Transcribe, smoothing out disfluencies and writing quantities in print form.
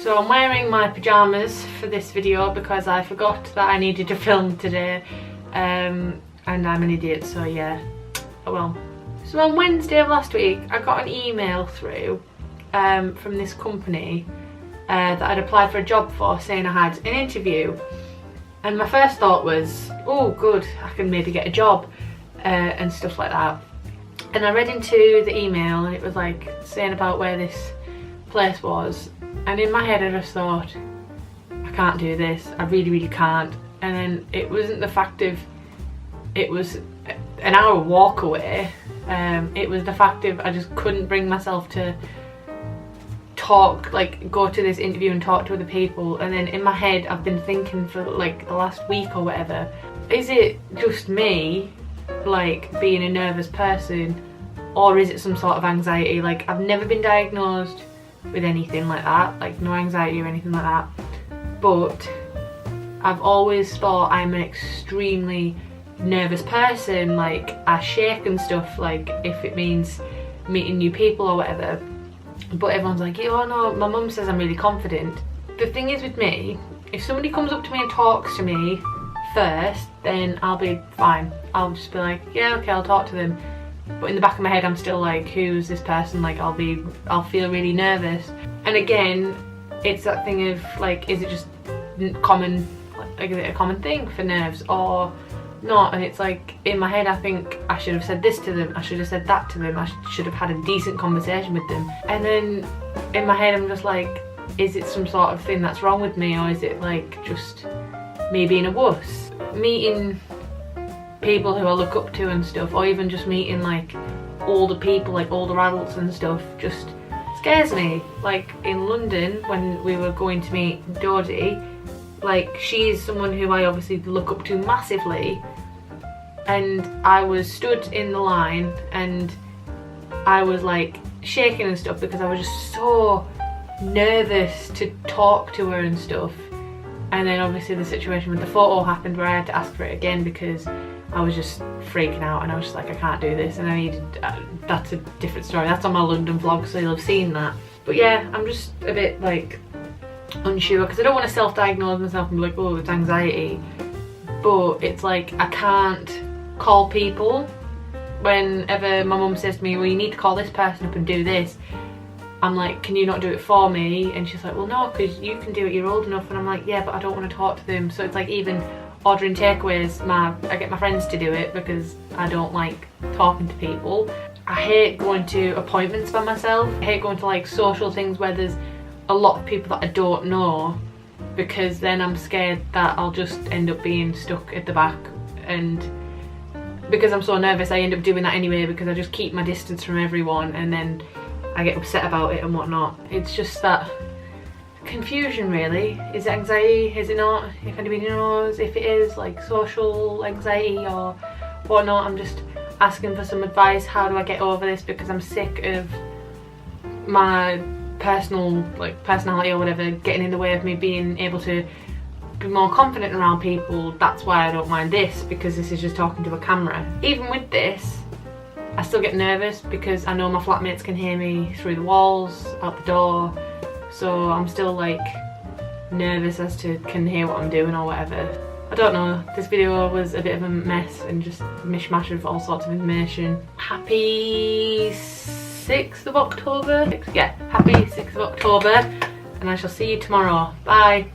So I'm wearing my pyjamas for this video because I forgot that I needed to film today, and I'm an idiot, so yeah, oh well. So on Wednesday of last week I got an email through from this company that I'd applied for a job for, saying I had an interview, and my first thought was, oh good, I can maybe get a job and stuff like that. And I read into the email and it was like saying about where this place was, and in my head I just thought, I can't do this, I really can't. And then it wasn't the fact of it was an hour walk away, it was the fact of I just couldn't bring myself to talk, like go to this interview and talk to other people. And then in my head I've been thinking for like the last week or whatever, is it just me like being a nervous person, or is it some sort of anxiety? Like I've never been diagnosed with anything like that, like no anxiety or anything like that, but I've always thought I'm an extremely nervous person. Like I shake and stuff, like if it means meeting new people or whatever. But everyone's like, oh no, my mum says I'm really confident. The thing is with me, if somebody comes up to me and talks to me first, then I'll be fine. I'll just be like, yeah, okay, I'll talk to them. But in the back of my head I'm still like, who's this person? Like I'll feel really nervous. And again, it's that thing of like, is it just common, like is it a common thing for nerves or not? And it's like in my head I think I should have said this to them, I should have said that to them, I should have had a decent conversation with them. And then in my head I'm just like, is it some sort of thing that's wrong with me, or is it like just me being a wuss? Meeting people who I look up to and stuff, or even just meeting like older people, like older adults and stuff, just scares me. Like in London when we were going to meet Dodie, like she's someone who I obviously look up to massively, and I was stood in the line and I was like shaking and stuff because I was just so nervous to talk to her and stuff. And then obviously the situation with the photo happened where I had to ask for it again because I was just freaking out and I was just like, I can't do this, and I needed, that's a different story, that's on my London vlog, so you'll have seen that. But yeah, I'm just a bit like unsure because I don't want to self-diagnose myself and be like, oh, it's anxiety, but it's like I can't call people. Whenever my mum says to me, well, you need to call this person up and do this, I'm like, can you not do it for me? And she's like, well no, because you can do it, you're old enough. And I'm like, yeah, but I don't want to talk to them. So it's like even ordering takeaways, I get my friends to do it because I don't like talking to people. I hate going to appointments by myself. I hate going to like social things where there's a lot of people that I don't know, because then I'm scared that I'll just end up being stuck at the back, and because I'm so nervous I end up doing that anyway because I just keep my distance from everyone and then I get upset about it and whatnot. It's just that confusion really. Is it anxiety? Is it not? If anybody knows if it is like social anxiety or whatnot, I'm just asking for some advice. How do I get over this? Because I'm sick of my personality or whatever getting in the way of me being able to be more confident around people. That's why I don't mind this, because this is just talking to a camera. Even with this I still get nervous because I know my flatmates can hear me through the walls, out the door, so I'm still like nervous as to can hear what I'm doing or whatever. I don't know, this video was a bit of a mess and just a mishmash of all sorts of information. Happy 6th of October? Yeah, happy 6th of October, and I shall see you tomorrow. Bye!